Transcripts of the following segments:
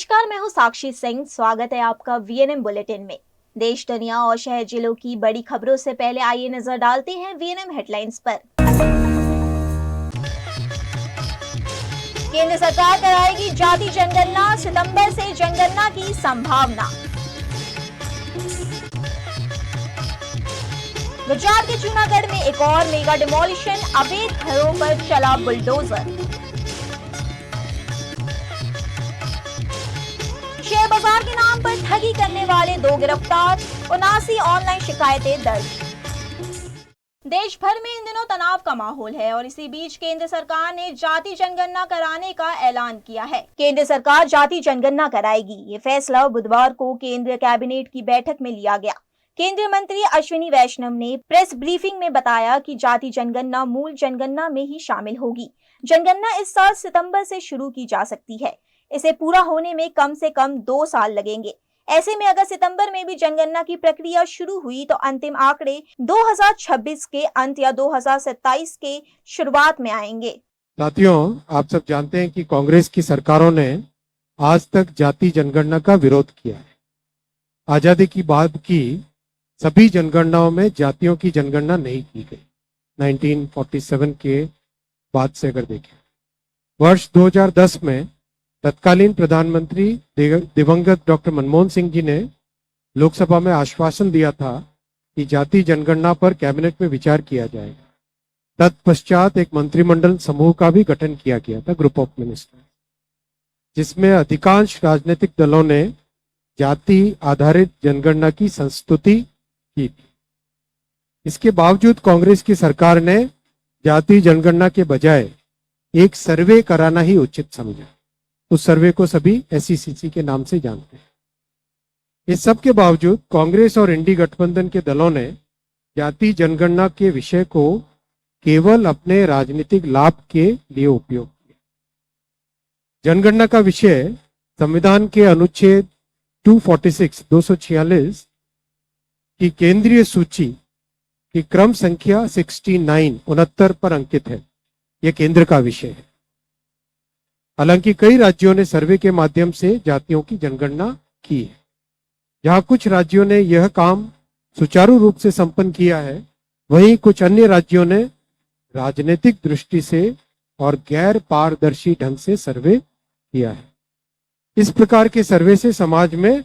नमस्कार, मैं हूं साक्षी सिंह। स्वागत है आपका वीएनएम बुलेटिन में। देश, दुनिया और शहर जिलों की बड़ी खबरों से पहले आइए नजर डालते हैं वीएनएम हेडलाइंस पर। केंद्र सरकार कराएगी जाति जनगणना, सितंबर से जनगणना की संभावना। गुजरात के जूनागढ़ में एक और मेगा डिमोलिशन, अवैध घरों पर चला बुलडोजर। शेयर बाजार के नाम पर ठगी करने वाले 2 गिरफ्तार, 79 ऑनलाइन शिकायतें दर्ज। देश भर में इन दिनों तनाव का माहौल है और इसी बीच केंद्र सरकार ने जाति जनगणना कराने का ऐलान किया है। केंद्र सरकार जाति जनगणना कराएगी। ये फैसला बुधवार को केंद्रीय कैबिनेट की बैठक में लिया गया। केंद्रीय मंत्री अश्विनी वैष्णव ने प्रेस ब्रीफिंग में बताया कि जाति जनगणना मूल जनगणना में ही शामिल होगी। जनगणना इस साल सितंबर से शुरू की जा सकती है। इसे पूरा होने में कम से कम 2 साल लगेंगे। ऐसे में अगर सितंबर में भी जनगणना की प्रक्रिया शुरू हुई तो अंतिम आंकड़े 2026 के अंत या 2027 के शुरुआत में आएंगे। साथियों, आप सब जानते हैं कि कांग्रेस की सरकारों ने आज तक जाति जनगणना का विरोध किया है। आजादी की बाद की सभी जनगणनाओं में जातियों की जनगणना नहीं की गई। 1947 के बाद से अगर देखें, वर्ष 2010 में तत्कालीन प्रधानमंत्री दिवंगत डॉक्टर मनमोहन सिंह जी ने लोकसभा में आश्वासन दिया था कि जाति जनगणना पर कैबिनेट में विचार किया जाएगा। तत्पश्चात एक मंत्रिमंडल समूह का भी गठन किया गया था, ग्रुप ऑफ मिनिस्टर, जिसमें अधिकांश राजनीतिक दलों ने जाति आधारित जनगणना की संस्तुति की थी। इसके बावजूद कांग्रेस की सरकार ने जाति जनगणना के बजाय एक सर्वे कराना ही उचित समझा। उस सर्वे को सभी एसईसीसी के नाम से जानते हैं। इस सब के बावजूद कांग्रेस और इंडी गठबंधन के दलों ने जाति जनगणना के विषय को केवल अपने राजनीतिक लाभ के लिए उपयोग किया। जनगणना का विषय संविधान के अनुच्छेद 246 की केंद्रीय सूची की क्रम संख्या 69 पर अंकित है। यह केंद्र का विषय है। हालांकि कई राज्यों ने सर्वे के माध्यम से जातियों की जनगणना की है। जहां कुछ राज्यों ने यह काम सुचारू रूप से संपन्न किया है, वहीं कुछ अन्य राज्यों ने राजनीतिक दृष्टि से और गैर पारदर्शी ढंग से सर्वे किया है। इस प्रकार के सर्वे से समाज में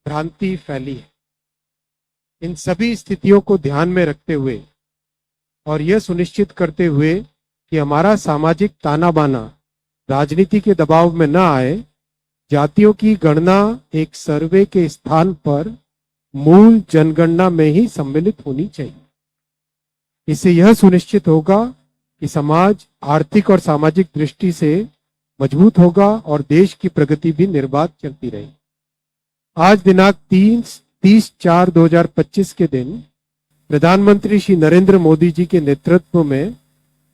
भ्रांति फैली है। इन सभी स्थितियों को ध्यान में रखते हुए और यह सुनिश्चित करते हुए कि हमारा सामाजिक ताना बाना राजनीति के दबाव में न आए, जातियों की गणना एक सर्वे के स्थान पर मूल जनगणना में ही सम्मिलित होनी चाहिए। इससे यह सुनिश्चित होगा कि समाज आर्थिक और सामाजिक दृष्टि से मजबूत होगा और देश की प्रगति भी निर्बाध चलती रहेगी। आज दिनांक 30/4/2025 के दिन प्रधानमंत्री श्री नरेंद्र मोदी जी के नेतृत्व में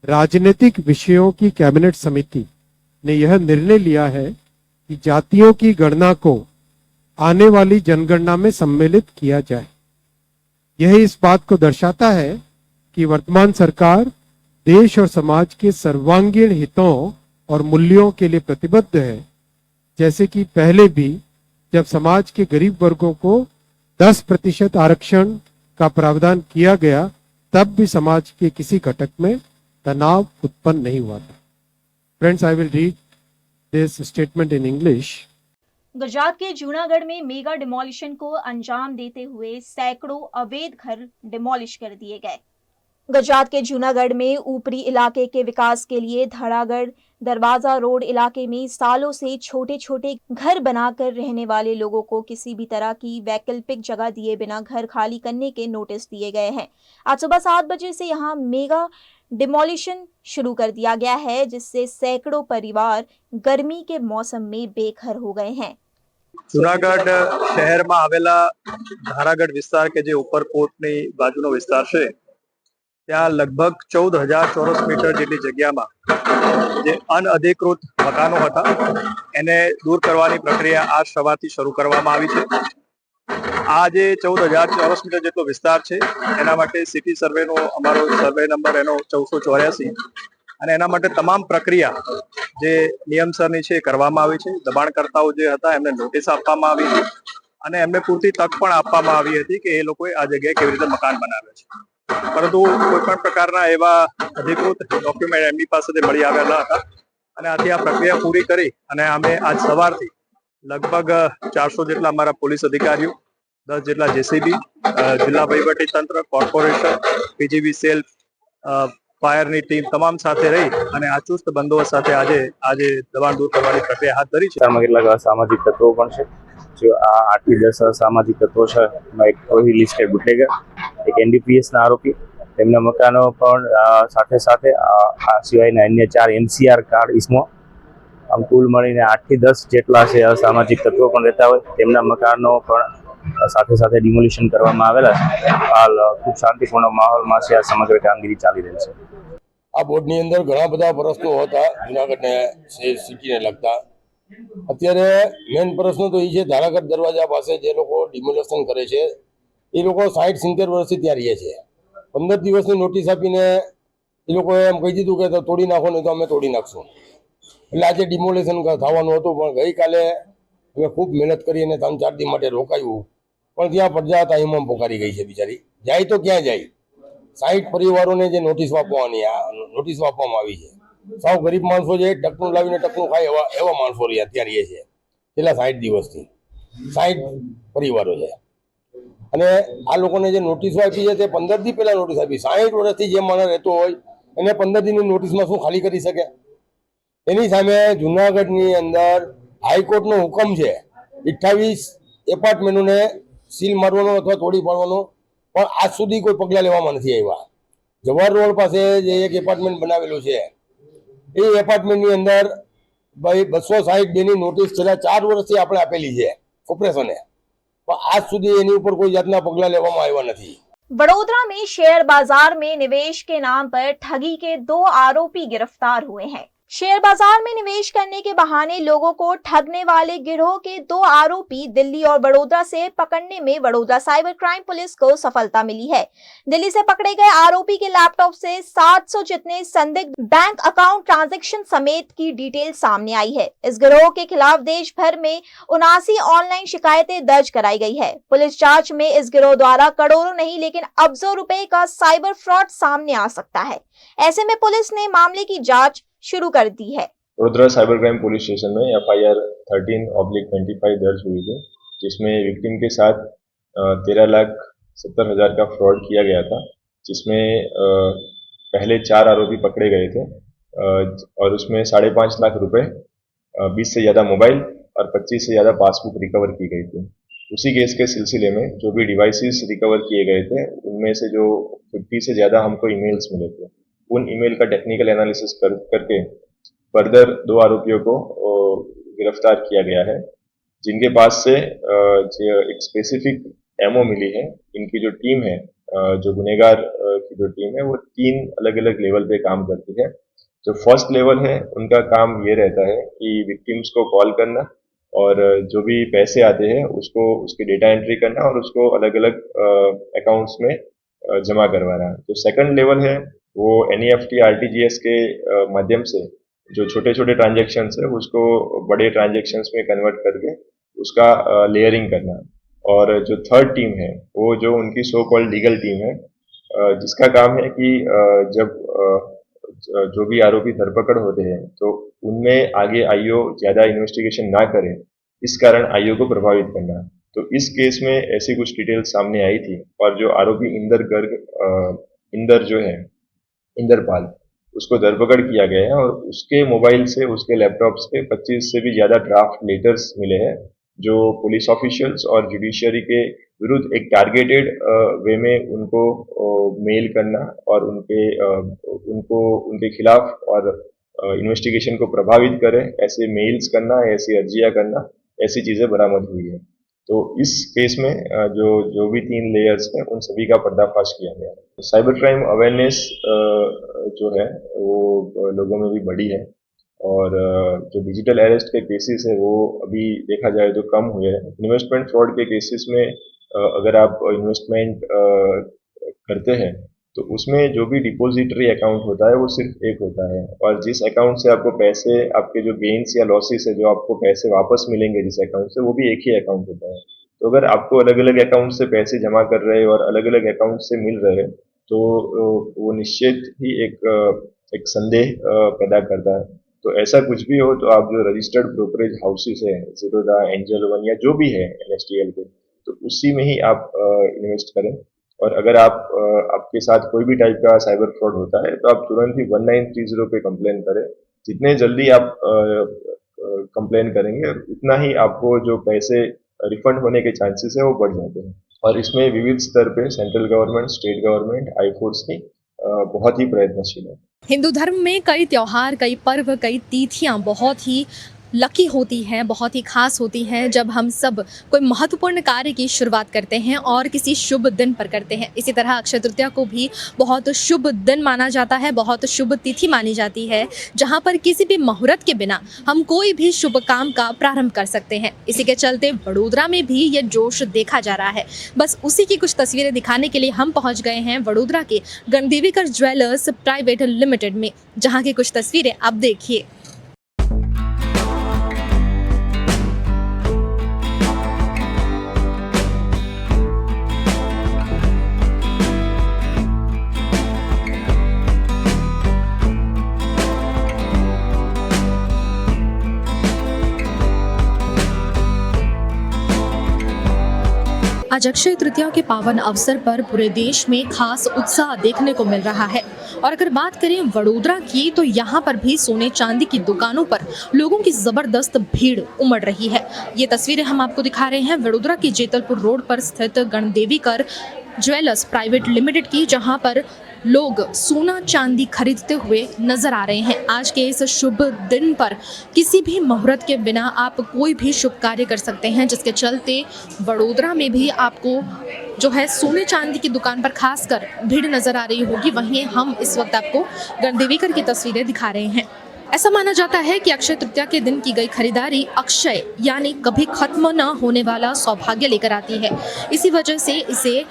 राजनीतिक विषयों की कैबिनेट समिति ने यह निर्णय लिया है कि जातियों की गणना को आने वाली जनगणना में सम्मिलित किया जाए। यह इस बात को दर्शाता है कि वर्तमान सरकार देश और समाज के सर्वांगीण हितों और मूल्यों के लिए प्रतिबद्ध है। जैसे कि पहले भी जब समाज के गरीब वर्गों को 10% आरक्षण का प्रावधान किया गया, तब भी समाज के किसी घटक में तनाव उत्पन्न नहीं हुआ था। Friends, I will read this statement in English. Gujarat के जूनागढ़ में मेगा डिमोलिशन को अंजाम देते हुए सैकड़ों अवैध घर डिमोलिश कर दिए गए। गुजरात के जूनागढ़ में ऊपरी इलाके के विकास के लिए धड़ागढ़ दरवाजा रोड इलाके में सालों से छोटे छोटे घर बनाकर रहने वाले लोगों को किसी भी तरह की वैकल्पिक जगह दिए बिना घर खाली करने के नोटिस दिए गए हैं। आज सुबह 7 बजे से यहां मेगा डिमोलिशन शुरू कर दिया गया है, जिससे सैकड़ों परिवार गर्मी के मौसम में बेघर हो गए हैं। जूनागढ़ शहर में आवेला धारागढ़ विस्तार के जे उपरकोटनी बाजुनो विस्तार छे, ત્યાં લગભગ 14,000 ચોરસ મીટર જેટલી જગ્યામાં જે અનઅધિકૃત મકાનો હતા એને દૂર કરવાની પ્રક્રિયા આજ સવારથી શરૂ કરવામાં આવી છે। આ જે 14,000 ચોરસ મીટર જેટલો વિસ્તાર છે એના માટે સિટી સર્વેનો અમારો સર્વે નંબર એનો 1484 અને એના માટે તમામ પ્રક્રિયા જે નિયમસરની છે એ કરવામાં આવી છે. દબાણકર્તાઓ જે હતા એમને નોટિસ આપવામાં આવી હતી અને એમને પૂરતી તક પણ આપવામાં આવી હતી કે એ લોકોએ આ જગ્યાએ કેવી રીતે મકાન બનાવે છે. પરંતુ કોઈ પણ પ્રકારના એવા અધિકૃત ડોક્યુમેન્ટ એમની પાસેથી મળી આવ્યા ન હતા અને આથી આ પ્રક્રિયા પૂરી કરી અને અમે આજ સવારથી લગભગ 400 જેટલા અમારા પોલીસ અધિકારીઓ, 10 જેટલા જેસીબી, જિલ્લા વહીવટી તંત્ર, કોર્પોરેશન, પીજીવી સેલ, ફાયરની ટીમ તમામ સાથે રહી અને આ ચુસ્ત બંદોબસ્ત સાથે આજે દબાણ દૂર કરવાની પ્રક્રિયા હાથ ધરી છે. કેટલાક અસામાજિક તત્વો પણ છે. જો આ 8 થી 10 અસામાજિક તત્વો છે, એમાં એક કોઈ લિસ્ટેડ બુટલેગર, એક એનડીપીએસના આરોપી, તેમના મકાનો પણ સાથે સાથે આ સિવાયના અન્ય 4 એમસીઆર કાર્ડ ઇસમો, આમ કુલ મળીને 8 થી 10 જેટલા છે અસામાજિક તત્વો પણ રહેતા હોય. તેમના મકાનો પણ સાથે સાથે ડિમોલિશન કરવામાં આવેલા છે. હાલ ખૂબ શાંતિપૂર્ણ માહોલમાં છે આ સમગ્ર કામગીરી ચાલી રહી છે. આ બોર્ડની અંદર ઘણા બધા પ્રશ્નો હતા જુનાગઢને સિટીને લગતા. અત્યારે મેઇન પ્રશ્ન તો એ છે, ધારાગઢ દરવાજા પાસે જે લોકો ડિમોલેશન કરે છે એ લોકો 60-70 વર્ષથી ત્યાં રહે છે. 15 દિવસની નોટિસ આપીને એ લોકોએ એમ કહી દીધું કે તોડી નાખો, નહીં તો અમે તોડી નાખશું. એટલે આજે ડિમોલેશન થવાનું હતું, પણ ગઈકાલે અમે ખૂબ મહેનત કરી અને 3-4 દિવસ માટે રોકાયું. પણ ત્યાં પ્રજા તાઈમમ પોકારી ગઈ છે બિચારી. જાય તો ક્યાં જાય? 60 પરિવારોને જે નોટિસ આપવામાં આવી છે, સાવ ગરીબ માણસો છે, ટકનું લાવીને ટકનું ખાય એવા માણસો ત્યાં રહે છે છેલ્લા 60 દિવસથી. 60 પરિવારો છે અને આ લોકોને જે નોટિસો આપી છે તે 15 દી પહેલા નોટિસ આપી. 60 વર્ષથી જે માણસ રહેતો હોય એને 15 દીની નોટિસમાં શું ખાલી કરી શકે? એની સામે જુનાગઢની અંદર હાઈકોર્ટનો હુકમ છે 28 એપાર્ટમેન્ટોને સીલ મારવાનો અથવા તોડી પાડવાનો, પણ આજ સુધી કોઈ પગલાં લેવામાં નથી આવ્યા. જવાહર રોડ પાસે જે એક એપાર્ટમેન્ટ બનાવેલું છે એ એપાર્ટમેન્ટની અંદર ભાઈ 262 ની નોટિસ છેલ્લા 4 વર્ષથી આપણે આપેલી છે કોર્પોરેશને, પણ આજ સુધી એની ઉપર કોઈ જાતના પગલાં લેવામાં આવ્યા નથી. बड़ोदरा में शेयर बाजार में निवेश के नाम पर ठगी के 2 आरोपी गिरफ्तार हुए हैं। शेयर बाजार में निवेश करने के बहाने लोगों को ठगने वाले गिरोह के 2 आरोपी दिल्ली और बड़ोदरा से पकड़ने में बड़ोदरा साइबर क्राइम पुलिस को सफलता मिली है। दिल्ली से पकड़े गए आरोपी के लैपटॉप से 700 जितने संदिग्ध बैंक अकाउंट ट्रांजैक्शन समेत की डिटेल सामने आई है। इस गिरोह के खिलाफ देश भर में 79 ऑनलाइन शिकायतें दर्ज कराई गई है। पुलिस जांच में इस गिरोह द्वारा करोड़ों नहीं लेकिन अरबों रुपए का साइबर फ्रॉड सामने आ सकता है। ऐसे में पुलिस ने मामले की जांच शुरू कर दी है। Vadodara cyber crime police station में FIR 13/25 दर्ज हुई थी, जिसमें विक्टिम के साथ 13,70,000 का फ्रॉड किया गया था, जिसमें पहले 4 आरोपी पकड़े गए थे और उसमें 5.5 लाख रुपए, 20 से ज़्यादा मोबाइल और 25 से ज़्यादा पासबुक रिकवर की गई थी। उसी केस के सिलसिले में जो भी डिवाइसेस रिकवर किए गए थे उनमें से जो 50 से ज़्यादा हमको ईमेल्स मिले थे, उन ईमेल का टेक्निकल एनालिसिस करके फर्दर 2 आरोपियों को गिरफ्तार किया गया है, जिनके पास से एक स्पेसिफिक एमओ मिली है। इनकी जो टीम है, जो गुनहगार की जो टीम है, वो 3 अलग अलग लेवल पे काम करती है। जो फर्स्ट लेवल है उनका काम ये रहता है कि विक्टिम्स को कॉल करना और जो भी पैसे आते हैं उसको उसकी डेटा एंट्री करना और उसको अलग अलग अकाउंट्स में जमा करवाना। जो सेकंड लेवल है वो NEFT RTGS के माध्यम से जो छोटे छोटे ट्रांजेक्शन्स है उसको बड़े ट्रांजेक्शन्स में कन्वर्ट करके उसका लेयरिंग करना। और जो थर्ड टीम है वो जो उनकी सो कॉल्ड लीगल टीम है, जिसका काम है कि जब जो भी आरोपी धरपकड़ होते हैं तो उनमें आगे IO ज़्यादा इन्वेस्टिगेशन ना करे, इस कारण IO को प्रभावित करना। तो इस केस में ऐसी कुछ डिटेल सामने आई थी और जो आरोपी इंदर जो है इंदरपाल, उसको धरपकड़ किया गया है और उसके मोबाइल से, उसके लैपटॉप से 25 से भी ज़्यादा ड्राफ्ट लेटर्स मिले हैं, जो पुलिस ऑफिशियल्स और जुडिशियरी के विरुद्ध एक टारगेटेड वे में उनको मेल करना और उनके खिलाफ और इन्वेस्टिगेशन को प्रभावित करे ऐसे मेल्स करना, ऐसी अर्जियां करना, ऐसी चीज़ें बरामद हुई है। तो इस केस में जो भी 3 लेयर्स हैं उन सभी का पर्दाफाश किया गया है। साइबर क्राइम अवेयरनेस जो है वो लोगों में भी बढ़ी है और जो डिजिटल अरेस्ट के केसेस है वो अभी देखा जाए तो कम हुए हैं। इन्वेस्टमेंट फ्रॉड के केसेस में अगर आप इन्वेस्टमेंट करते हैं तो उसमें जो भी डिपॉजिटरी अकाउंट होता है वो सिर्फ एक होता है, और जिस अकाउंट से आपको पैसे, आपके जो गेन्स या लॉसेस है, जो आपको पैसे वापस मिलेंगे जिस अकाउंट से, वो भी एक ही अकाउंट होता है। तो अगर आपको अलग अलग अकाउंट से पैसे जमा कर रहे हैं और अलग अलग अकाउंट से मिल रहे हैं, तो वो निश्चित ही एक संदेह पैदा करता है। तो ऐसा कुछ भी हो तो आप जो रजिस्टर्ड ब्रोकरेज हाउसेस है, ज़ीरोधा, एंजल वन या जो भी है NSDL के, तो उसी में ही आप इन्वेस्ट करें। और अगर आपके साथ कोई भी टाइप का साइबर फ्रॉड होता है तो आप तुरंत ही 1930 पे कंप्लेन करें। जितने जल्दी आप कंप्लेन करेंगे उतना ही आपको जो पैसे रिफंड होने के चांसेस है वो बढ़ जाते हैं। और इसमें विविध स्तर पे सेंट्रल गवर्नमेंट, स्टेट गवर्नमेंट, आई फोर्स की बहुत ही प्रयत्नशील है। हिंदू धर्म में कई त्योहार, कई पर्व, कई तिथियां बहुत ही लकी होती हैं, बहुत ही खास होती हैं जब हम सब कोई महत्वपूर्ण कार्य की शुरुआत करते हैं और किसी शुभ दिन पर करते हैं। इसी तरह अक्षय तृतीया को भी बहुत शुभ दिन माना जाता है, बहुत शुभ तिथि मानी जाती है, जहां पर किसी भी मुहूर्त के बिना हम कोई भी शुभ काम का प्रारंभ कर सकते हैं। इसी के चलते वडोदरा में भी ये जोश देखा जा रहा है। बस उसी की कुछ तस्वीरें दिखाने के लिए हम पहुंच गए हैं वडोदरा के गणदेवीकर ज्वेलर्स प्राइवेट लिमिटेड में, जहाँ की कुछ तस्वीरें आप देखिए। आज अक्षय तृतीया के पावन अवसर पर पूरे देश में खास उत्साह देखने को मिल रहा है। और अगर बात करें वडोदरा की, तो यहाँ पर भी सोने चांदी की दुकानों पर लोगों की जबरदस्त भीड़ उमड़ रही है। ये तस्वीरें हम आपको दिखा रहे हैं वडोदरा की जेतलपुर रोड पर स्थित गणदेवीकर ज्वेलर्स प्राइवेट लिमिटेड की, जहाँ पर लोग सोना चांदी खरीदते हुए नजर आ रहे हैं। आज के इस शुभ दिन पर किसी भी मुहूर्त के बिना आप कोई भी शुभ कार्य कर सकते हैं, जिसके चलते वडोदरा में भी आपको जो है सोने चांदी की दुकान पर खासकर भीड़ नजर आ रही होगी। वहीं हम इस वक्त आपको गणदेवीकर की तस्वीरें दिखा रहे हैं। ऐसा माना जाता है कि अक्षय तृतीया के दिन की गई खरीदारी अक्षय यानी कभी खत्म न होने वाला सौभाग्य लेकर आती है। इसी वजह से इसे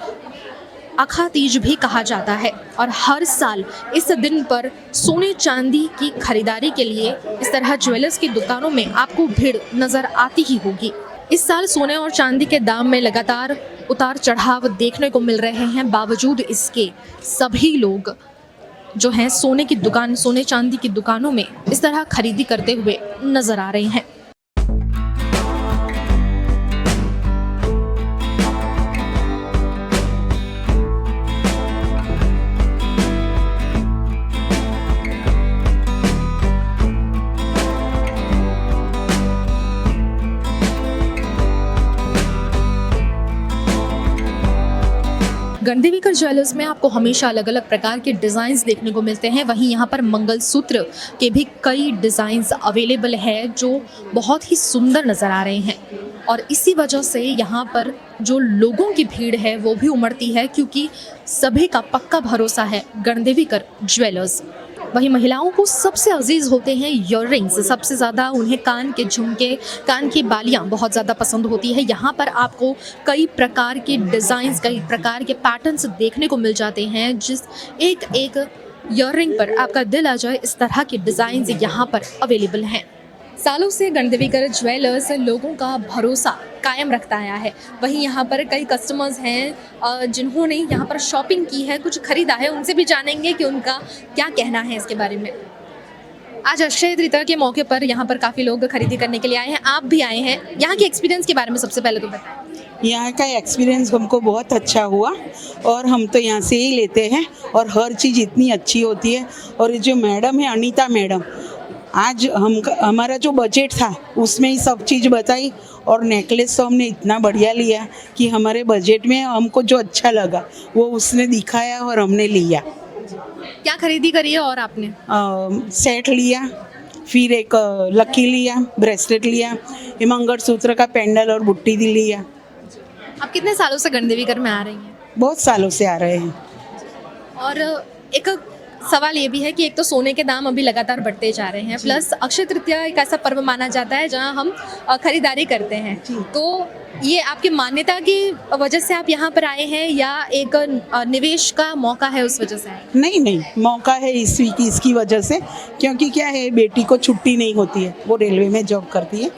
अखा तीज भी कहा जाता है और हर साल इस दिन पर सोने चांदी की खरीदारी के लिए इस तरह ज्वेलर्स की दुकानों में आपको भीड़ नजर आती ही होगी। इस साल सोने और चांदी के दाम में लगातार उतार चढ़ाव देखने को मिल रहे हैं। बावजूद इसके सभी लोग जो हैं सोने की दुकान, सोने चांदी की दुकानों में इस तरह खरीदी करते हुए नजर आ रहे हैं। गणदेवीकर ज्वेलर्स में आपको हमेशा अलग अलग प्रकार के डिज़ाइंस देखने को मिलते हैं। वहीं यहाँ पर मंगलसूत्र के भी कई डिज़ाइंस अवेलेबल है जो बहुत ही सुंदर नज़र आ रहे हैं। और इसी वजह से यहाँ पर जो लोगों की भीड़ है वो भी उमड़ती है, क्योंकि सभी का पक्का भरोसा है गणदेवीकर ज्वेलर्स। वहीं महिलाओं को सबसे अजीज होते हैं ईयररिंग्स, सबसे ज़्यादा उन्हें कान के झुमके, कान की बालियां बहुत ज़्यादा पसंद होती है। यहाँ पर आपको कई प्रकार के डिज़ाइंस, कई प्रकार के पैटर्न्स देखने को मिल जाते हैं, जिस एक एक ईयररिंग पर आपका दिल आ जाए, इस तरह के डिज़ाइंस यहाँ पर अवेलेबल हैं। सालों से गणदेवीकर ज्वेलर्स लोगों का भरोसा कायम रखता आया है। वहीं यहाँ पर कई कस्टमर्स हैं जिन्होंने यहाँ पर शॉपिंग की है, कुछ खरीदा है, उनसे भी जानेंगे कि उनका क्या कहना है इसके बारे में। आज अक्षय तृतीया के मौके पर यहाँ पर काफ़ी लोग खरीदी करने के लिए आए हैं, आप भी आए हैं। यहाँ के एक्सपीरियंस के बारे में सबसे पहले तो बताएं। यहाँ का एक्सपीरियंस हमको बहुत अच्छा हुआ और हम तो यहाँ से ही लेते हैं और हर चीज़ इतनी अच्छी होती है। और जो मैडम है अनीता मैडम, आज हमारा जो बजट था उसमें ही सब चीज़ बताई और नेकलेस तो हमने इतना बढ़िया लिया कि हमारे बजट में हमको जो अच्छा लगा वो उसने दिखाया और हमने लिया। क्या खरीदी करी है और आपने? सेट लिया, फिर एक लकी लिया, ब्रेसलेट लिया, ये मंगलसूत्र का पेंडल और बुट्टी दी लिया। आप कितने सालों से गणदेवीकर में आ रही हैं? बहुत सालों से आ रहे हैं। और एक सवाल ये भी है कि एक तो सोने के दाम अभी लगातार बढ़ते जा रहे हैं, प्लस अक्षय तृतीया एक ऐसा पर्व माना जाता है जहां हम खरीदारी करते हैं। तो ये आपकी मान्यता की वजह से आप यहाँ पर आए हैं या एक निवेश का मौका है उस वजह से आए? नहीं नहीं, मौका है इसकी वजह से, क्योंकि क्या है, बेटी को छुट्टी नहीं होती है, वो रेलवे में जॉब करती है,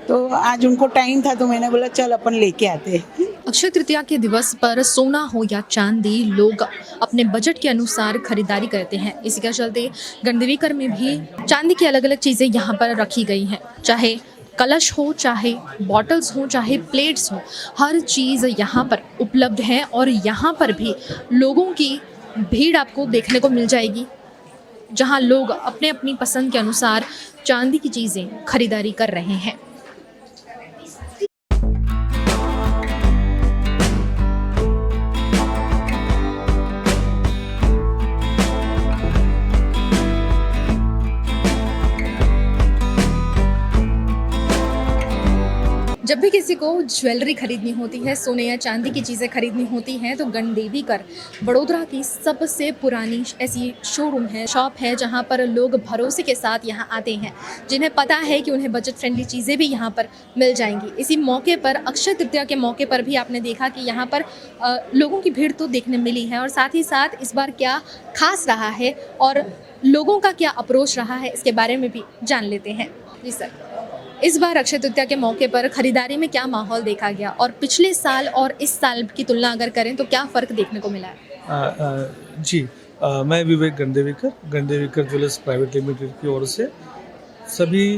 तो आज उनको टाइम था तो मैंने बोला चल अपन लेके आते हैं। अक्षय तृतीया के दिवस पर सोना हो या चांदी, लोग अपने बजट के अनुसार खरीदारी करते हैं। इसी के चलते गणदेवीकर में भी चांदी की अलग अलग चीज़ें यहाँ पर रखी गई हैं, चाहे कलश हो, चाहे बॉटल्स हो, चाहे प्लेट्स हो, हर चीज़ यहाँ पर उपलब्ध है और यहाँ पर भी लोगों की भीड़ आपको देखने को मिल जाएगी, जहाँ लोग अपने अपनी पसंद के अनुसार चांदी की चीज़ें खरीदारी कर रहे हैं। जब भी किसी को ज्वेलरी खरीदनी होती है, सोने या चांदी की चीज़ें खरीदनी होती हैं, तो गणदेवीकर वडोदरा की सबसे पुरानी ऐसी शोरूम है, शॉप है, जहां पर लोग भरोसे के साथ यहां आते हैं, जिन्हें पता है कि उन्हें बजट फ्रेंडली चीज़ें भी यहां पर मिल जाएंगी। इसी मौके पर, अक्षय तृतीया के मौके पर भी आपने देखा कि यहाँ पर लोगों की भीड़ तो देखने मिली है, और साथ ही साथ इस बार क्या खास रहा है और लोगों का क्या अप्रोच रहा है, इसके बारे में भी जान लेते हैं। जी सर, इस बार अक्षय तृतीया के मौके पर खरीदारी में क्या माहौल देखा गया, और पिछले साल और इस साल की तुलना अगर करें तो क्या फ़र्क देखने को मिला है? मैं विवेक गणदेवीकर ज्वेलर्स प्राइवेट लिमिटेड की ओर से सभी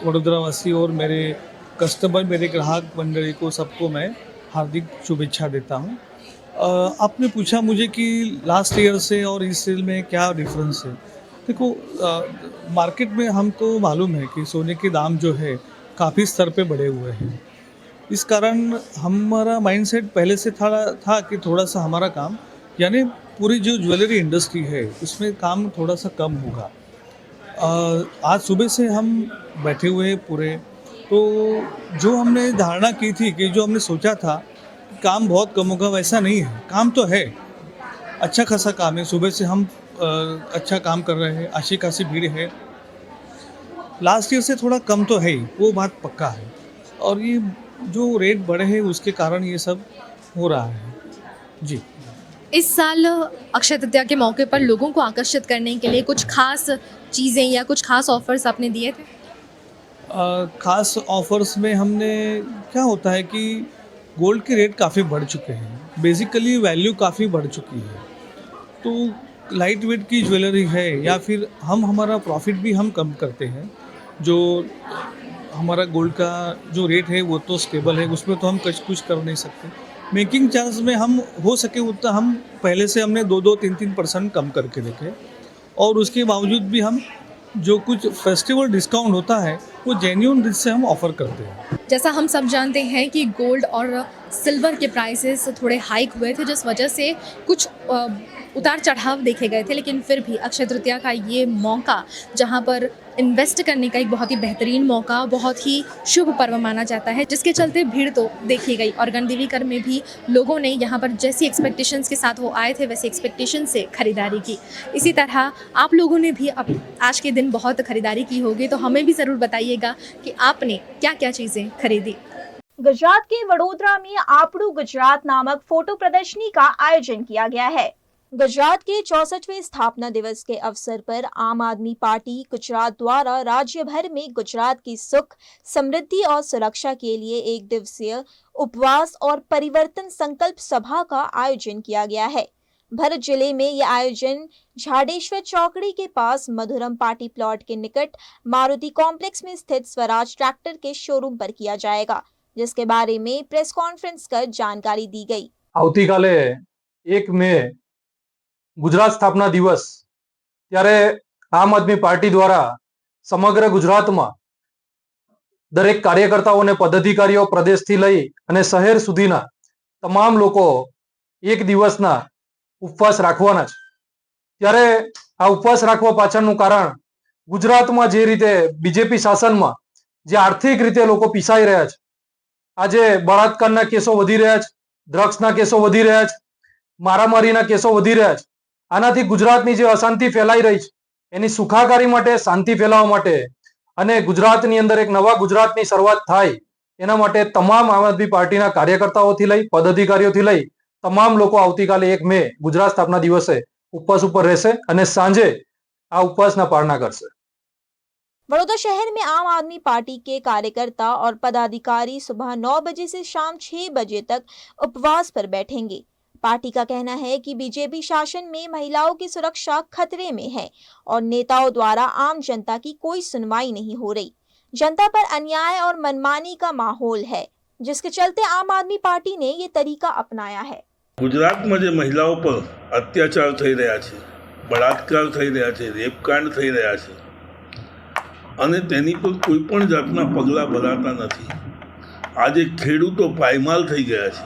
वडोदरा वासी और मेरे कस्टमर, मेरे ग्राहक मंडली को, सबको मैं हार्दिक शुभेच्छा देता हूं। आपने पूछा मुझे कि लास्ट ईयर से और इस सेल में क्या डिफरेंस है। देखो, मार्केट में हमको मालूम है कि सोने के दाम जो है काफ़ी स्तर पे बढ़े हुए हैं। इस कारण हमारा माइंडसेट पहले से था कि थोड़ा सा हमारा काम, यानी पूरी जो ज्वेलरी इंडस्ट्री है उसमें काम थोड़ा सा कम होगा। आज सुबह से हम बैठे हुए हैं पूरे, तो जो हमने धारणा की थी, कि जो हमने सोचा था कि काम बहुत कम होगा, वैसा नहीं है। काम तो है, अच्छा खासा काम है। सुबह से हम अच्छा काम कर रहे हैं, अच्छी खासी भीड़ है। लास्ट ईयर से थोड़ा कम तो है ही, वो बात पक्का है, और ये जो रेट बढ़े हैं उसके कारण ये सब हो रहा है। जी, इस साल अक्षय तृतीया के मौके पर लोगों को आकर्षित करने के लिए कुछ खास चीज़ें या कुछ खास ऑफर्स आपने दिए थे? खास ऑफर्स में हमने, क्या होता है कि गोल्ड के रेट काफ़ी बढ़ चुके हैं, बेसिकली वैल्यू काफ़ी बढ़ चुकी है, तो लाइट वेट की ज्वेलरी है, या फिर हमारा प्रॉफिट भी हम कम करते हैं। जो हमारा गोल्ड का जो रेट है वो तो स्टेबल है, उसमें तो हम कुछ कर नहीं सकते। मेकिंग चार्ज में हम हो सके उतना, हम पहले से हमने 2-3% कम करके रखे, और उसके बावजूद भी हम जो कुछ फेस्टिवल डिस्काउंट होता है वो जेन्युइन रेट से हम ऑफ़र करते हैं। जैसा हम सब जानते हैं कि गोल्ड और सिल्वर के प्राइसेस थोड़े हाइक हुए थे, जिस वजह से कुछ उतार चढ़ाव देखे गए थे, लेकिन फिर भी अक्षय तृतीया का ये मौका, जहां पर इन्वेस्ट करने का एक बहुत ही बेहतरीन मौका, बहुत ही शुभ पर्व माना जाता है, जिसके चलते भीड़ तो देखी गई। और गणदेवीकर में भी लोगों ने यहाँ पर जैसी एक्सपेक्टेशंस के साथ वो आए थे, वैसी एक्सपेक्टेशन से खरीदारी की। इसी तरह आप लोगों ने भी अब आज के दिन बहुत खरीदारी की होगी, तो हमें भी ज़रूर बताइएगा कि आपने क्या क्या चीज़ें खरीदी। गुजरात के वडोदरा में आपड़ू गुजरात नामक फोटो प्रदर्शनी का आयोजन किया गया है। गुजरात के 64वें स्थापना दिवस के अवसर पर आम आदमी पार्टी गुजरात द्वारा राज्य भर में गुजरात की सुख, समृद्धि और सुरक्षा के लिए एक दिवसीय उपवास और परिवर्तन संकल्प सभा का आयोजन किया गया है। भरत जिले में यह आयोजन झाडेश्वर चौकड़ी के पास मधुरम पार्टी प्लॉट के निकट मारुति कॉम्प्लेक्स में स्थित स्वराज ट्रैक्टर के शोरूम पर किया जाएगा, जिसके बारे में प्रेस कॉन्फ्रेंस कर जानकारी दी गई। આવતીકાલે 1 મે ગુજરાત સ્થાપના દિવસ, ત્યારે આમ આદમી પાર્ટી દ્વારા સમગ્ર ગુજરાતમાં દરેક કાર્યકર્તાઓને, પદાધિકારીઓ પ્રદેશથી લઈ અને શહેર સુધીના તમામ લોકો એક દિવસના ઉપવાસ રાખવાના છે। ત્યારે આ ઉપવાસ રાખવા પાછળનું કારણ, ગુજરાતમાં જે રીતે બીજેપી શાસનમાં જે આર્થિક રીતે લોકો પીસાઈ રહ્યા છે, આજે બળાત્કારના કેસો વધી રહ્યા છે, ડ્રગ્સના કેસો વધી રહ્યા છે, મારામારીના કેસો વધી રહ્યા છે, આનાથી ગુજરાતની જે અશાંતિ ફેલાઈ રહી છે એની સુખાકારી માટે, શાંતિ ફેલાવવા માટે અને ગુજરાતની અંદર એક નવા ગુજરાતની શરૂઆત થાય એના માટે તમામ આમ આદમી પાર્ટીના કાર્યકર્તાઓથી લઈ પદાધિકારીઓથી લઈ તમામ લોકો આવતીકાલે 1 મે ગુજરાત સ્થાપના દિવસે ઉપવાસ ઉપર રહેશે અને સાંજે આ उपवासना पालना करसे। बड़ौदा शहर में आम आदमी पार्टी के कार्यकर्ता और पदाधिकारी सुबह 9 बजे से शाम 6 बजे तक उपवास पर बैठेंगे। पार्टी का कहना है कि बीजेपी शासन में महिलाओं की सुरक्षा खतरे में है और नेताओं द्वारा आम जनता की कोई सुनवाई नहीं हो रही। जनता पर अन्याय और मनमानी का माहौल है, जिसके चलते आम आदमी पार्टी ने ये तरीका अपनाया है। गुजरात में महिलाओं पर अत्याचार थई रह्या छे, बलात्कार थई रह्या छे, रेपकांड थई रह्या छे અને તેની પર કોઈ પણ જાતના પગલાં ભરાતા નથી। આજે ખેડૂતો પાયમાલ થઈ ગયા છે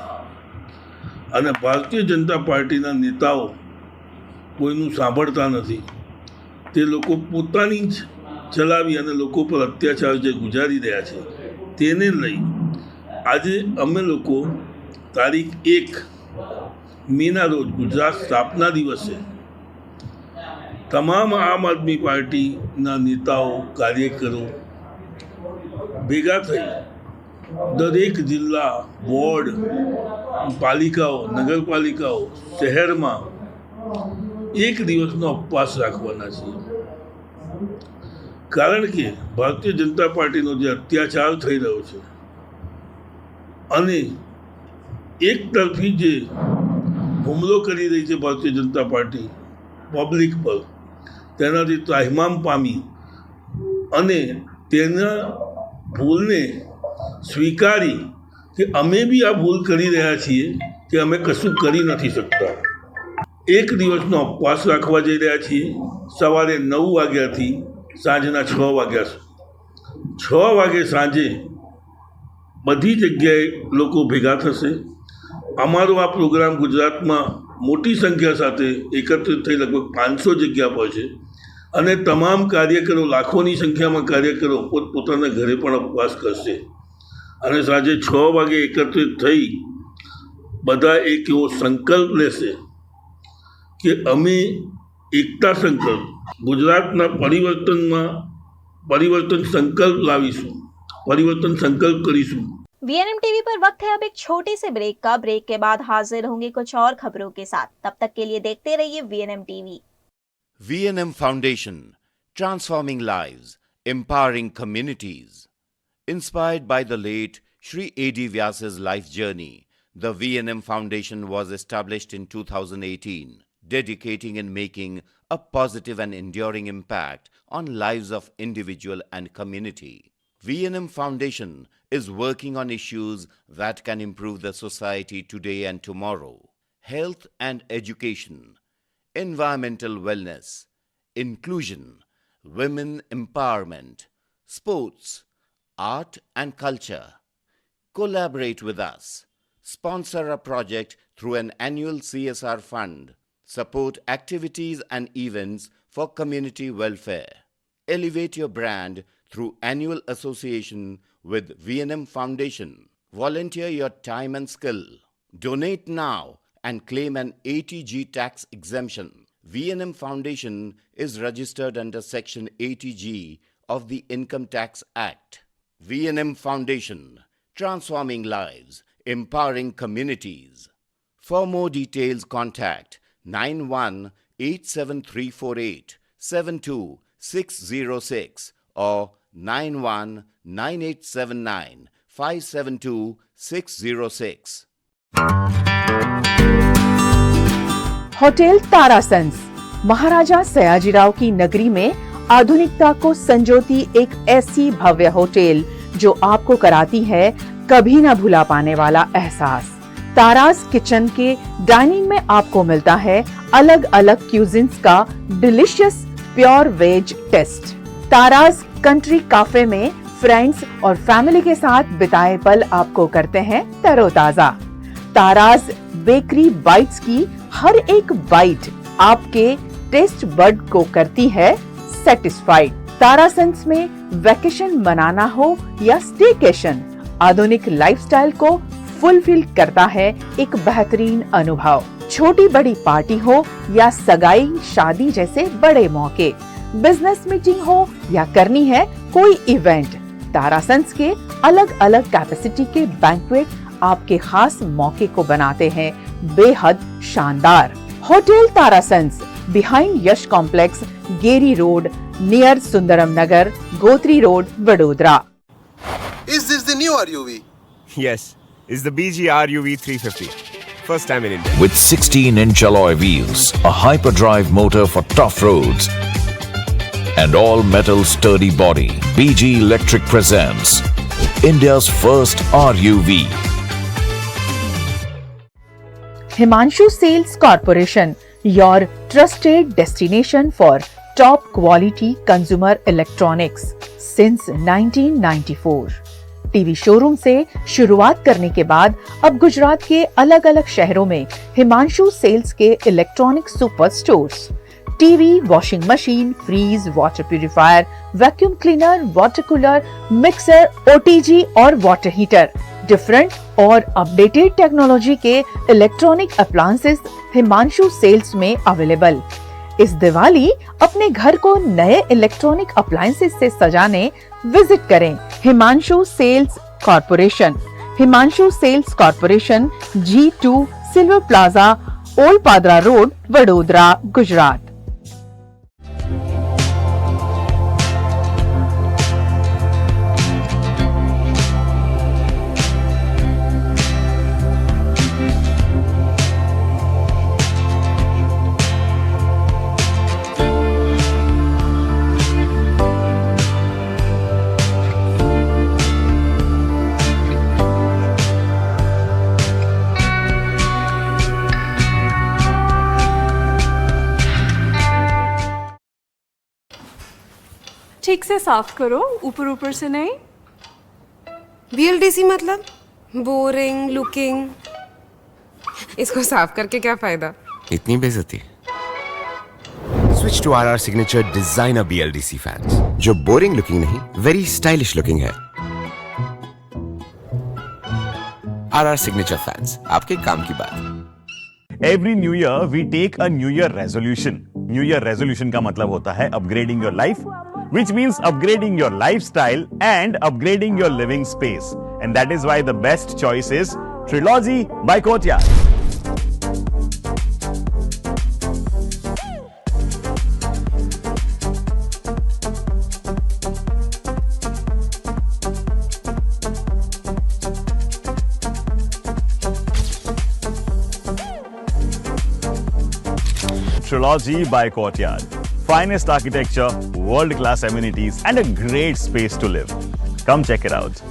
અને ભારતીય જનતા પાર્ટીના નેતાઓ કોઈનું સાંભળતા નથી। તે લોકો પોતાની જ ચલાવી અને લોકો પર અત્યાચાર જે ગુજારી રહ્યા છે તેને લઈ આજે અમે લોકો તારીખ 1 મેના રોજ ગુજરાત સ્થાપના દિવસે તમામ આમ આદમી પાર્ટીના નેતાઓ કાર્યકરો ભેગા થઈ દરેક જિલ્લા વોર્ડ પાલિકાઓ નગરપાલિકાઓ શહેરમાં 1 દિવસનો ઉપવાસ રાખવાના છે। કારણ કે ભારતીય જનતા પાર્ટીનો જે અત્યાચાર થઈ રહ્યો છે અને એક તરફી જે હુમલો કરી રહી છે ભારતીય જનતા પાર્ટી પબ્લિક પર, તેનાથી ત્રાહિમામ પામી અને તેના ભૂલને સ્વીકારી કે અમે બી આ ભૂલ કરી રહ્યા છીએ કે અમે કશું કરી નથી શકતા। 1 દિવસનો ઉપવાસ રાખવા જઈ રહ્યા છીએ, સવારે 9 વાગ્યાથી સાંજના 6 વાગ્યા સુધી। 6 વાગે સાંજે બધી જગ્યાએ લોકો ભેગા થશે। અમારો આ પ્રોગ્રામ ગુજરાતમાં મોટી સંખ્યા સાથે એકત્રિત થઈ લગભગ 500 જગ્યા પર છે અને તમામ કાર્યકરો, લાખોની સંખ્યામાં કાર્યકરો પોતપોતાના ઘરે પણ ઉપવાસ કરશે અને સાંજે 6 વાગે એકત્રિત થઈ બધા એક એવો સંકલ્પ લેશે કે અમે એકતા સંકલ્પ, ગુજરાતના પરિવર્તન સંકલ્પ લાવીશું, परिवर्तन संकल्प करीશું। वीएनएम टीवी पर वक्त है अब एक छोटे से ब्रेक का। ब्रेक के बाद हाजिर होंगे कुछ और खबरों के साथ। तब तक के लिए देखते रहिए VNM TV. VNM Foundation, transforming lives, empowering communities. Inspired by the late Shri A.D. Vyas's life journey, the VNM Foundation was established in 2018, dedicating and making a positive and enduring impact on lives of individual and community. VNM Foundation is working on issues that can improve the society today and tomorrow. Health and education, environmental wellness, inclusion, women empowerment, sports, art and culture. Collaborate with us. Sponsor a project through an annual CSR fund. Support activities and events for community welfare. Elevate your brand through annual association with VNM Foundation. Volunteer your time and skill. Donate now and claim an ATG tax exemption. VNM Foundation is registered under Section 80G of the Income Tax Act. VNM Foundation, transforming lives, empowering communities. For more details, contact 918738 72606 or 919879 572606। Hotel तारासंस महाराजा सयाजीराव की नगरी में आधुनिकता को संजोती एक ऐसी भव्य hotel जो आपको कराती है कभी न भुला पाने वाला एहसास। तारास किचन के डाइनिंग में आपको मिलता है अलग अलग क्यूजिन्स का delicious pure veg taste. Taras country cafe में फ्रेंड्स और फैमिली के साथ बिताए पल आपको करते हैं तरोताजा। तारास बेकरी बाइट्स की हर एक बाइट आपके टेस्ट बड को करती है सेटिस्फाइड। तारासंस में वेकेशन मनाना हो या स्टेकेशन, आधुनिक लाइफस्टाइल को फुलफिल करता है एक बेहतरीन अनुभव। छोटी बड़ी पार्टी हो या सगाई, शादी जैसे बड़े मौके, बिजनेस मीटिंग हो या करनी है कोई इवेंट, तारासंस के अलग अलग कैपेसिटी के बैंक्वेट आपके खास मौके को बनाते हैं बेहद शानदार। Hotel Tarasons behind Yash complex, Geri road, near Sundaram Nagar, Gotri road, Vadodara. Is this the new RUV? Yes, it's the BG RUV 350. First time in India. With 16-inch alloy wheels, a hyperdrive motor for tough roads, and all-metal sturdy body, BG Electric presents India's first RUV. Himanshu Sales Corporation, your trusted destination for top quality consumer electronics since 1994. TV showroom से शुरुआत करने के बाद अब गुजरात के अलग अलग शहरों में हिमांशु सेल्स के electronic super stores, TV, washing machine, fridge, water purifier, vacuum cleaner, water cooler, mixer, OTG और वाटर हीटर, डिफरेंट और अपडेटेड टेक्नोलॉजी के इलेक्ट्रॉनिक अप्लायंसेस हिमांशु सेल्स में अवेलेबल। इस दिवाली अपने घर को नए इलेक्ट्रॉनिक अप्लायंसेस से सजाने विजिट करें Himanshu sales corporation. Himanshu sales corporation, G2 silver plaza, old Padra road, Vadodara, Gujarat. ठीक से साफ करो, ऊपर ऊपर से नहीं। VLDC मतलब बोरिंग लुकिंग, इसको साफ करके क्या फायदा? इतनी बेइज्जती। Switch to RR Signature Designer BLDC fans, जो बोरिंग लुकिंग नहीं, वेरी स्टाइलिश लुकिंग है। RR Signature fans, आपके काम की बात। Every new year we take a new year resolution. New year resolution का मतलब होता है upgrading your life, which means upgrading your lifestyle and upgrading your living space. And that is why the best choice is Trilogy by Courtyard. Trilogy by Courtyard. Finest architecture, world-class amenities, and a great space to live. Come check it out.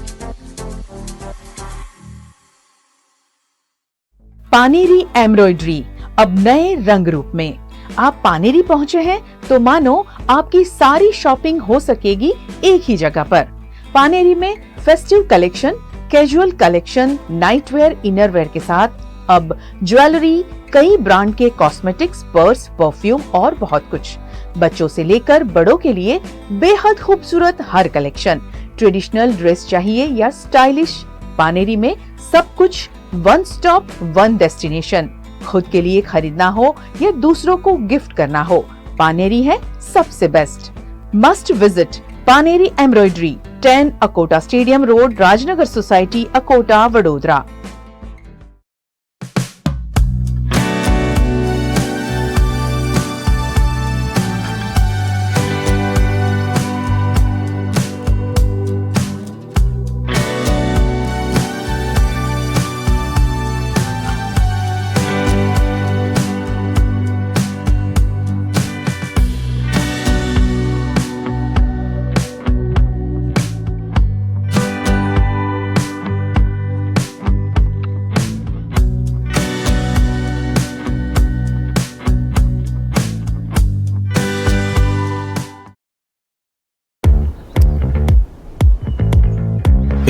Paneri embroidery अब नए रंग रूप में। आप पानेरी पहुंचे हैं तो मानो आपकी सारी शॉपिंग हो सकेगी एक ही जगह पर। पानेरी में festive collection, casual collection, nightwear, innerwear के साथ अब ज्वेलरी, कई ब्रांड के कॉस्मेटिक्स, पर्स, परफ्यूम और बहुत कुछ। बच्चों से लेकर बड़ों के लिए बेहद खूबसूरत हर कलेक्शन। ट्रेडिशनल ड्रेस चाहिए या स्टाइलिश, पानेरी में सब कुछ वन स्टॉप वन डेस्टिनेशन। खुद के लिए खरीदना हो या दूसरों को गिफ्ट करना हो, पानेरी है सबसे best. Must visit Paneri embroidery, 10 Akota stadium road, Rajnagar society, Akota, Vadodara.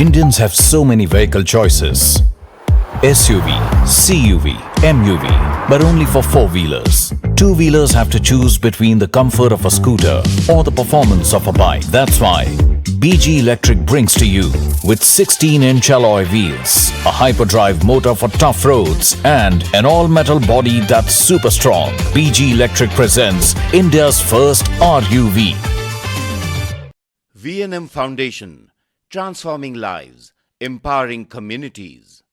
Indians have so many vehicle choices. SUV, CUV, MUV, but only for four-wheelers. Two-wheelers have to choose between the comfort of a scooter or the performance of a bike. That's why BG Electric brings to you with 16-inch alloy wheels, a hyperdrive motor for tough roads, and an all-metal body that's super strong. BG Electric presents India's first RUV. V&M Foundation, transforming lives, empowering communities.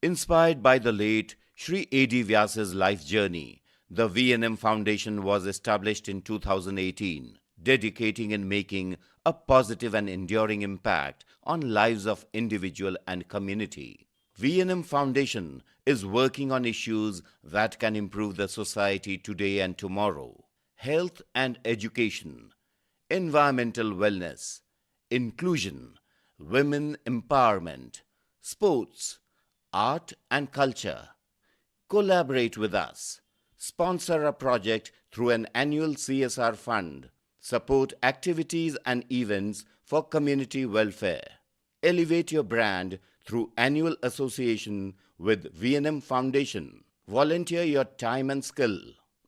Inspired by the late Shri A.D. Vyas's life journey, the V&M Foundation was established in 2018, dedicating and making a positive and enduring impact on lives of individual and community. V&M Foundation is working on issues that can improve the society today and tomorrow. Health and education, environmental wellness, inclusion, women empowerment, sports, art and culture. Collaborate with us. Sponsor a project through an annual CSR fund. Support activities and events for community welfare. Elevate your brand through annual association with V&M Foundation. Volunteer your time and skill.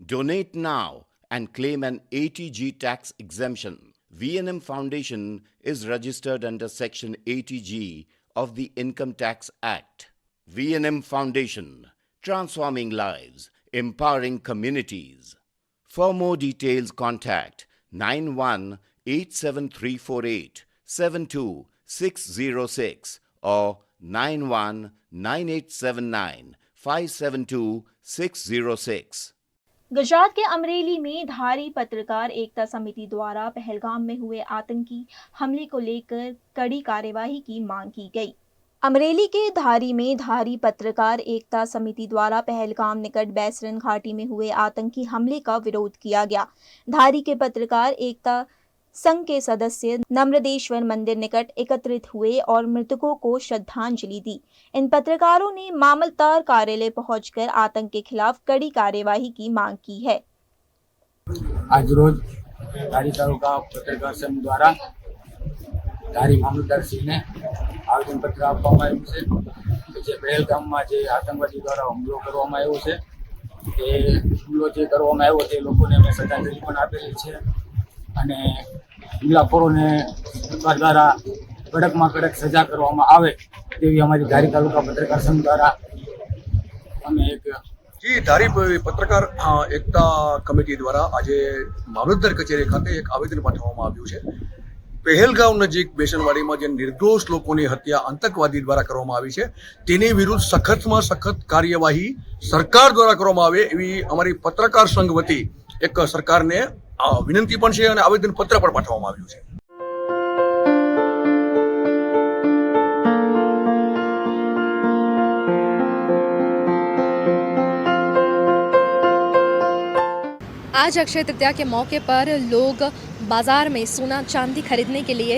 Donate now and claim an 80G tax exemption. V&M Foundation is registered under Section 80G of the Income Tax Act. V&M Foundation, transforming lives, empowering communities. For more details, contact 918734872606 or 919879572606. Gujarat के अमरेली में धारी पत्रकार एकता समिति द्वारा पहलगाम में हुए आतंकी हमले को लेकर कड़ी कार्यवाही की मांग की गई। अमरेली के धारी में धारी पत्रकार एकता समिति द्वारा पहलगाम निकट बैसरन घाटी में हुए आतंकी हमले का विरोध किया गया। धारी के पत्रकार एकता संघ के सदस्य नम्रदेश्वर मंदिर निकट एकत्रित हुए और मृतकों को श्रद्धांजलि दी। इन पत्रकारों ने मामलतदार कार्यालय पहुंचकर आतंक के खिलाफ कड़ी कार्यवाही की मांग की है। आज रोज धारी तालुका पत्रकार संघ द्वारा धारी मामलतदार श्री ने आवेदन पत्र આપવામાં આવ્યું છે કે જે પહેલગામમાં જે આતંકવાદી દ્વારા હુમલો કરવામાં આવ્યો છે તે હુમલો જે કરવામાં આવ્યો તે લોકોને અમે શ્રદ્ધાંજલિ પણ આપેલી છે અને હુમલાખોરોને સરકાર દ્વારા કડકમાં કડક સજા કરવામાં આવે તેવી અમારી धारी तालुका पत्रकार संघ द्वारा અમે એક जी धारी पत्रकार एकता कमिटी द्वारा આજે મામલતદાર કચેરી ખાતે એક આવેદન પાઠવવામાં આવ્યું છે। પહેલગામ નજીક બેસનવાડીમાં જે નિર્દોષ લોકોની હત્યા આતંકવાદી દ્વારા કરવામાં આવી છે તેની વિરુદ્ધ સખતમાં સખત કાર્યવાહી સરકાર દ્વારા કરવામાં આવે એવી અમારી પત્રકાર સંઘ વતી એક સરકારને વિનંતી પણ છે અને આવેદન પત્ર પણ પાઠવવામાં આવ્યું છે। आज अक्षय तृतीया के मौके पर लोग बाजार में सोना चांदी खरीदने के लिए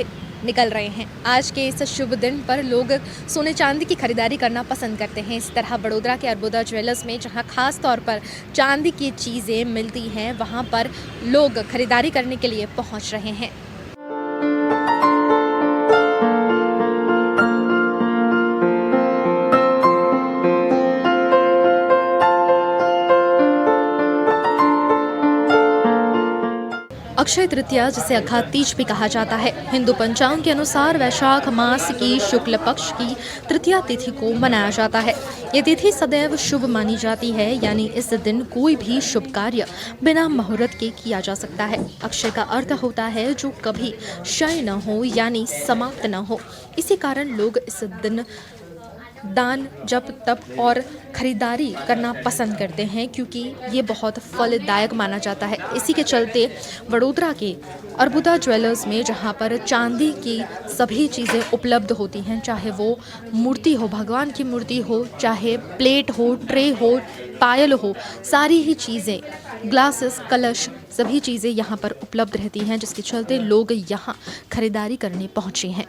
निकल रहे हैं। आज के इस शुभ दिन पर लोग सोने चांदी की खरीदारी करना पसंद करते हैं। इस तरह बड़ोदरा के अर्बुदा ज्वेलर्स में जहां खास तौर पर चांदी की चीज़ें मिलती हैं, वहां पर लोग खरीदारी करने के लिए पहुंच रहे हैं। अक्षय तृतीया, जिसे अखात तीज भी कहा जाता है, हिंदू पंचांग के अनुसार वैशाख मास की शुक्ल पक्ष की तृतीया तिथि को मनाया जाता है। ये तिथि सदैव शुभ मानी जाती है, यानी इस दिन कोई भी शुभ कार्य बिना मुहूर्त के किया जा सकता है। अक्षय का अर्थ होता है जो कभी क्षय न हो, यानी समाप्त न हो। इसी कारण लोग इस दिन दान, जप, तप और खरीदारी करना पसंद करते हैं, क्योंकि ये बहुत फलदायक माना जाता है। इसी के चलते वडोदरा के अर्बुदा ज्वेलर्स में, जहाँ पर चांदी की सभी चीज़ें उपलब्ध होती हैं, चाहे वो मूर्ति हो, भगवान की मूर्ति हो, चाहे प्लेट हो, ट्रे हो, पायल हो, सारी ही चीज़ें, ग्लासेस, कलश, सभी चीज़ें यहाँ पर उपलब्ध रहती हैं, जिसके चलते लोग यहाँ खरीदारी करने पहुँचे हैं।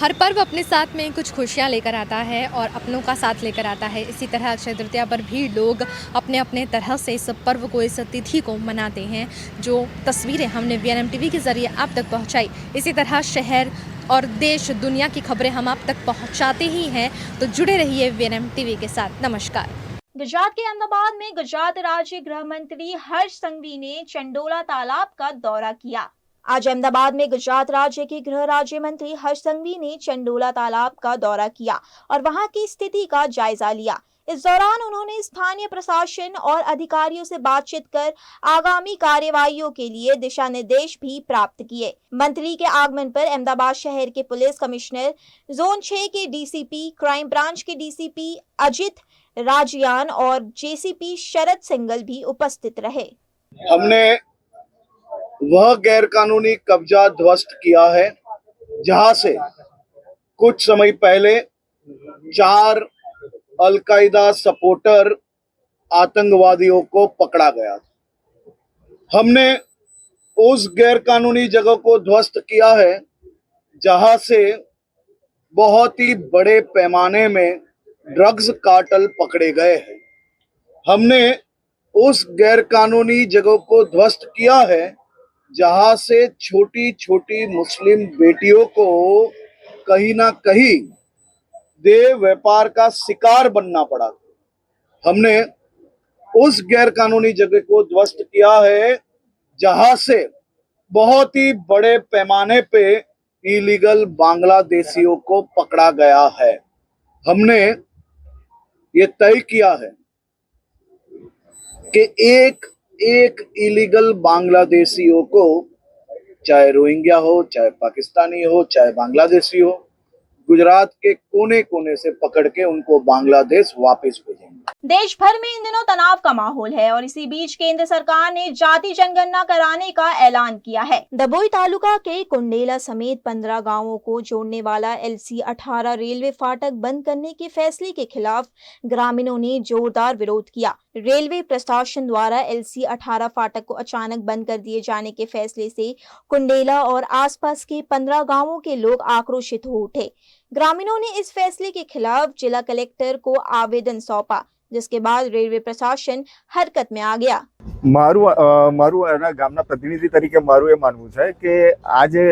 हर पर्व अपने साथ में कुछ खुशियाँ लेकर आता है और अपनों का साथ लेकर आता है। इसी तरह अक्षय तृतीया पर भी लोग अपने अपने तरह से इस पर्व को, इस तिथि को मनाते हैं। जो तस्वीरें हमने VNM TV के ज़रिए आप तक पहुँचाई, इसी तरह शहर और देश दुनिया की खबरें हम आप तक पहुँचाते ही हैं। तो जुड़े रहिए VNM TV के साथ। नमस्कार। गुजरात के अहमदाबाद में गुजरात राज्य गृह मंत्री हर्ष संघवी ने चंडोला तालाब का दौरा किया। आज अहमदाबाद में गुजरात राज्य के गृह राज्य मंत्री हर्ष संघवी ने चंडोला तालाब का दौरा किया और वहां की स्थिति का जायजा लिया। इस दौरान उन्होंने स्थानीय प्रशासन और अधिकारियों से बातचीत कर आगामी कार्यवाहियों के लिए दिशा निर्देश भी प्राप्त किए। मंत्री के आगमन पर अहमदाबाद शहर के पुलिस कमिश्नर, जोन 6 के DCP, क्राइम ब्रांच के DCP अजित राजियान और JCP शरद सिंगल भी उपस्थित रहे। हमने वह गैरकानूनी कब्जा ध्वस्त किया है जहां से कुछ समय पहले 4 अलकायदा सपोर्टर आतंकवादियों को पकड़ा गया था। हमने उस गैरकानूनी जगह को ध्वस्त किया है जहां से बहुत ही बड़े पैमाने में ड्रग्स कार्टेल पकड़े गए हैं। हमने उस गैरकानूनी जगह को ध्वस्त किया है जहां से छोटी छोटी मुस्लिम बेटियों को कहीं ना कहीं देह व्यापार का शिकार बनना पड़ा। हमने उस गैरकानूनी जगह को ध्वस्त किया है जहां से बहुत ही बड़े पैमाने पे इलीगल बांग्लादेशियों को पकड़ा गया है। हमने ये तय किया है कि एक इलीगल बांग्लादेशियों को, चाहे रोहिंग्या हो, चाहे पाकिस्तानी हो, चाहे बांग्लादेशी हो, गुजरात के कोने कोने से पकड़ के उनको बांग्लादेश वापस भेजेंगे। देश भर में इन दिनों तनाव का माहौल है और इसी बीच केंद्र सरकार ने जाति जनगणना कराने का ऐलान किया है। दबोई तालुका के कुंडेला समेत 15 गांवों को जोड़ने वाला LC 18 रेलवे फाटक बंद करने के फैसले के खिलाफ ग्रामीणों ने जोरदार विरोध किया। रेलवे प्रशासन द्वारा LC 18 फाटक को अचानक बंद कर दिए जाने के फैसले से कुंडेला और आसपास के 15 गांवों के लोग आक्रोशित हो उठे। ग्रामीणों ने इस फैसले के खिलाफ जिला कलेक्टर को आवेदन सौंपा, जिसके बाद रेलवे प्रशासन हरकत में आ गया। મારું એના ગામના પ્રતિનિધિ તરીકે મારું એ માનવું છે કે આ જે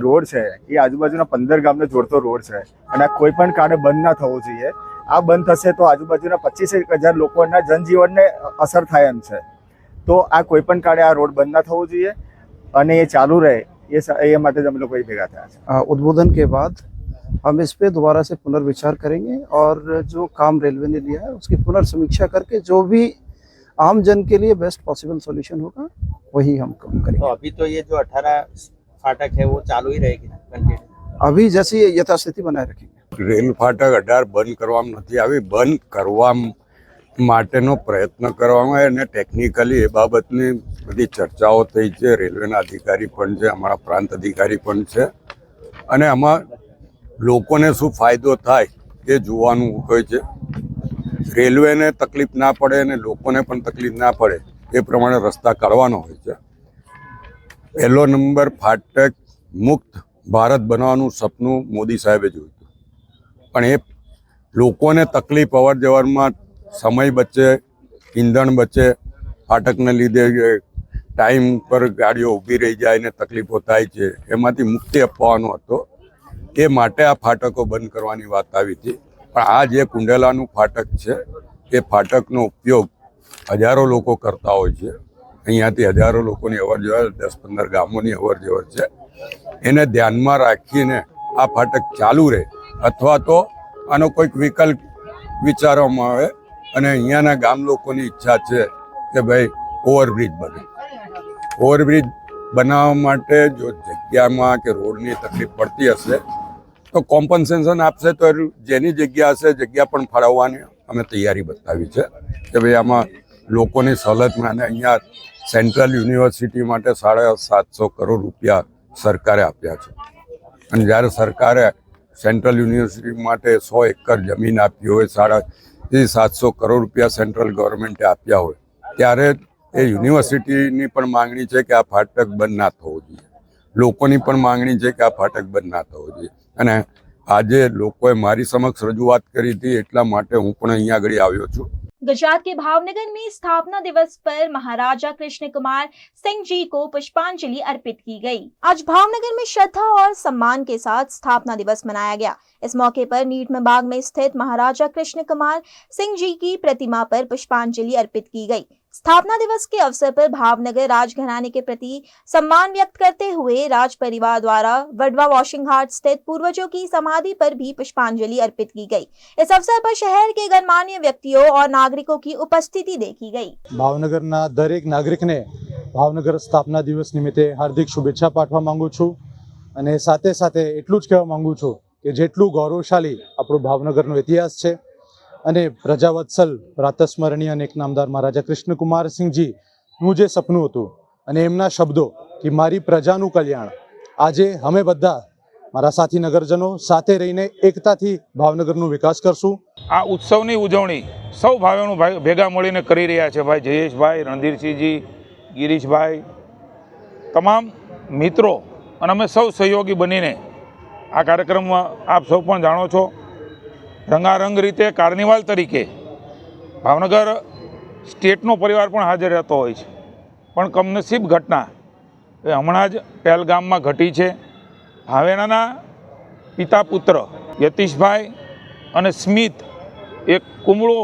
રોડ છે એ આજુબાજુના 15 ગામને જોડતો રોડ છે અને કોઈ પણ કારણે બંધ ના થવો જોઈએ। આ બંધ થશે તો આજુબાજુના 25,000 લોકોના જનજીવનને અસર થાય એમ છે। તો આ કોઈ પણ કારણે આ રોડ બંધ ના થવો જોઈએ અને એ ચાલુ રહે એ માટે જ અમે લોકો ભેગા થયા છે। उद्बोधन के बाद हम इस पे दोबारा से पुनर्विचार करेंगे और जो काम रेलवे ने लिया है उसकी पुनर्समीक्षा करके जो भी आम जन के लिए बेस्ट पॉसिबल सॉल्यूशन होगा वही हम काम करेंगे। तो अभी तो ये जो 18 फाटक है वो चालू ही रहेगी ना कंटिन्यू? अभी जैसी यथास्थिति बनाए रखेंगे। रेल फाटक 18 બંધ કરવામાં નથી આવી, બંધ કરવા માટેનો પ્રયત્ન કરવામાં અને ટેકનિકલી એ બાબતની બધી ચર્ચાઓ થઈ છે। રેલવેના અધિકારી પણ છે, અમારા પ્રાંત અધિકારી પણ છે અને આમાં લોકોને શું ફાયદો થાય એ જોવાનું હોય છે। રેલવેને તકલીફ ના પડે અને લોકોને પણ તકલીફ ના પડે એ પ્રમાણે રસ્તા કાઢવાનો હોય છે। પહેલો નંબર ફાટક મુક્ત ભારત બનાવવાનું સપનું મોદી સાહેબે જોયું હતું, પણ એ લોકોને તકલીફ અવર જવરમાં સમય બચે, ઈંધણ બચે, ફાટકને લીધે ટાઈમ પર ગાડીઓ ઊભી રહી જાય ને તકલીફો થાય છે, એમાંથી મુક્તિ અપાવવાનો હતો। એ માટે આ ફાટકો બંધ કરવાની વાત આવી હતી। પણ આ જે કુંડેલાનું ફાટક છે એ ફાટકનો ઉપયોગ હજારો લોકો કરતા હોય છે। અહીંયાથી હજારો લોકોની અવર જવર, 10-15 ગામોની અવર જવર છે। એને ધ્યાનમાં રાખીને આ ફાટક ચાલુ રહે અથવા તો આનો કોઈક વિકલ્પ વિચારવામાં આવે અને અહીંયાના ગામ લોકોની ઈચ્છા છે કે ભાઈ ઓવરબ્રિજ બને। ઓવરબ્રિજ બનાવવા માટે જો જગ્યામાં કે રોડની તકલીફ પડતી હશે તો કોમ્પન્સેશન આપશે, તો જેની જગ્યા હશે જગ્યા પણ ફાળવવાની અમે તૈયારી બતાવી છે કે ભાઈ આમાં લોકોની સવલતમાં। અને અહીંયા સેન્ટ્રલ યુનિવર્સિટી માટે 750 કરોડ રૂપિયા સરકારે આપ્યા છે અને જ્યારે સરકારે સેન્ટ્રલ યુનિવર્સિટી માટે 100 એકર જમીન આપી હોય, 750 કરોડ રૂપિયા સેન્ટ્રલ ગવર્મેન્ટે આપ્યા હોય, ત્યારે એ યુનિવર્સિટીની પણ માંગણી છે કે આ ફાટક બંધ ના થવું જોઈએ, લોકોની પણ માંગણી છે કે આ ફાટક બંધ ના થવું જોઈએ અને આજે લોકોએ મારી સમક્ષ રજૂઆત કરી હતી, એટલા માટે હું પણ અહીંયા આગળ આવ્યો છું। गुजरात के भावनगर में स्थापना दिवस पर महाराजा कृष्ण कुमार सिंह जी को पुष्पांजलि अर्पित की गई। आज भावनगर में श्रद्धा और सम्मान के साथ स्थापना दिवस मनाया गया। इस मौके पर नीटम बाग में स्थित महाराजा कृष्ण कुमार सिंह जी की प्रतिमा पर पुष्पांजलि अर्पित की गई। स्थापना दिवस के अवसर पर भावनगर राजघराने के प्रति सम्मान व्यक्त करते हुए राज परिवार द्वारा वडवा वॉशिंग हाट स्थित पूर्वजों की समाधि पर भी पुष्पांजलि अर्पित की गई। इस अवसर पर शहर के गणमान्य व्यक्तियों और नागरिकों की उपस्थिति देखी गई। ભાવનગરના દરેક નાગરિકને ભાવનગર સ્થાપના દિવસ નિમિત્તે હાર્દિક શુભેચ્છા પાઠવવા માંગુ છું અને સાથે સાથે એટલું જ કહેવા માંગુ છું કે જેટલું ગૌરવશાળી આપણો ભાવનગરનો ઇતિહાસ છે અને પ્રજાવત્સલ પ્રાતસ્મરણીય અને એક નામદાર મહારાજા કૃષ્ણકુમારસિંહજીનું જે સપનું હતું અને એમના શબ્દો કે મારી પ્રજાનું કલ્યાણ, આજે અમે બધા મારા સાથી નગરજનો સાથે રહીને એકતાથી ભાવનગરનો વિકાસ કરશું। આ ઉત્સવની ઉજવણી સૌ ભાઈઓનું ભેગા મળીને કરી રહ્યા છે। ભાઈ જયેશભાઈ, રણધીરસિંહજી, ગિરીશભાઈ, તમામ મિત્રો અને અમે સૌ સહયોગી બનીને આ કાર્યક્રમમાં આપ સૌ પણ જાણો છો રંગારંગ રીતે કાર્નિવાલ તરીકે ભાવનગર સ્ટેટનો પરિવાર પણ હાજર રહેતો હોય છે, પણ કમનસીબ ઘટના એ હમણાં જ પહેલગામમાં ઘટી છે। ભાવેણાના પિતા પુત્ર યતીશભાઈ અને સ્મિત એક કુમળો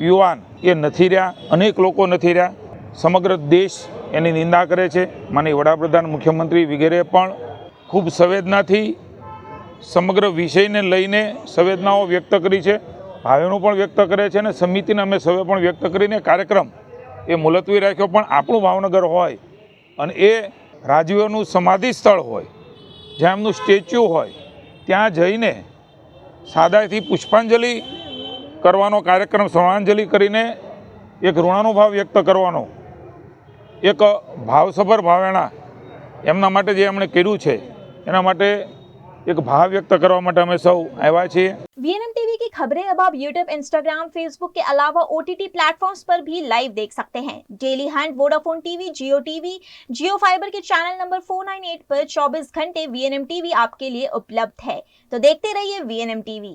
યુવાન એ નથી રહ્યા, અનેક લોકો નથી રહ્યા। સમગ્ર દેશ એની નિંદા કરે છે। માનનીય વડાપ્રધાન, મુખ્યમંત્રી વગેરે પણ ખૂબ સંવેદનાથી સમગ્ર વિષયને લઈને સંવેદનાઓ વ્યક્ત કરી છે। ભાવેણું પણ વ્યક્ત કરે છે અને સમિતિને અમે સૌએ પણ વ્યક્ત કરીને કાર્યક્રમ એ મુલતવી રાખ્યો। પણ આપણું ભાવનગર હોય અને એ રાજવીઓનું સમાધિ સ્થળ હોય, જ્યાં એમનું સ્ટેચ્યુ હોય, ત્યાં જઈને સાદાઈથી પુષ્પાંજલિ કરવાનો કાર્યક્રમ, શ્રદ્ધાંજલિ કરીને એક ઋણાનુભાવ વ્યક્ત કરવાનો, એક ભાવસભર ભાવેણા એમના માટે જે એમણે કર્યું છે એના માટે एक भाव व्यक्त करवा માટે અમે સૌ આવ્યા છીએ। वीएनएम टीवी की खबरें अब आप यूट्यूब, इंस्टाग्राम, फेसबुक के अलावा ओटीटी प्लेटफॉर्म्स पर भी लाइव देख सकते हैं। डेली हैंड, वोडाफोन टीवी, जियो फाइबर के चैनल नंबर 498 पर 24 घंटे वीएनएम टीवी आपके लिए उपलब्ध है। तो देखते रहिए वीएनएम टीवी।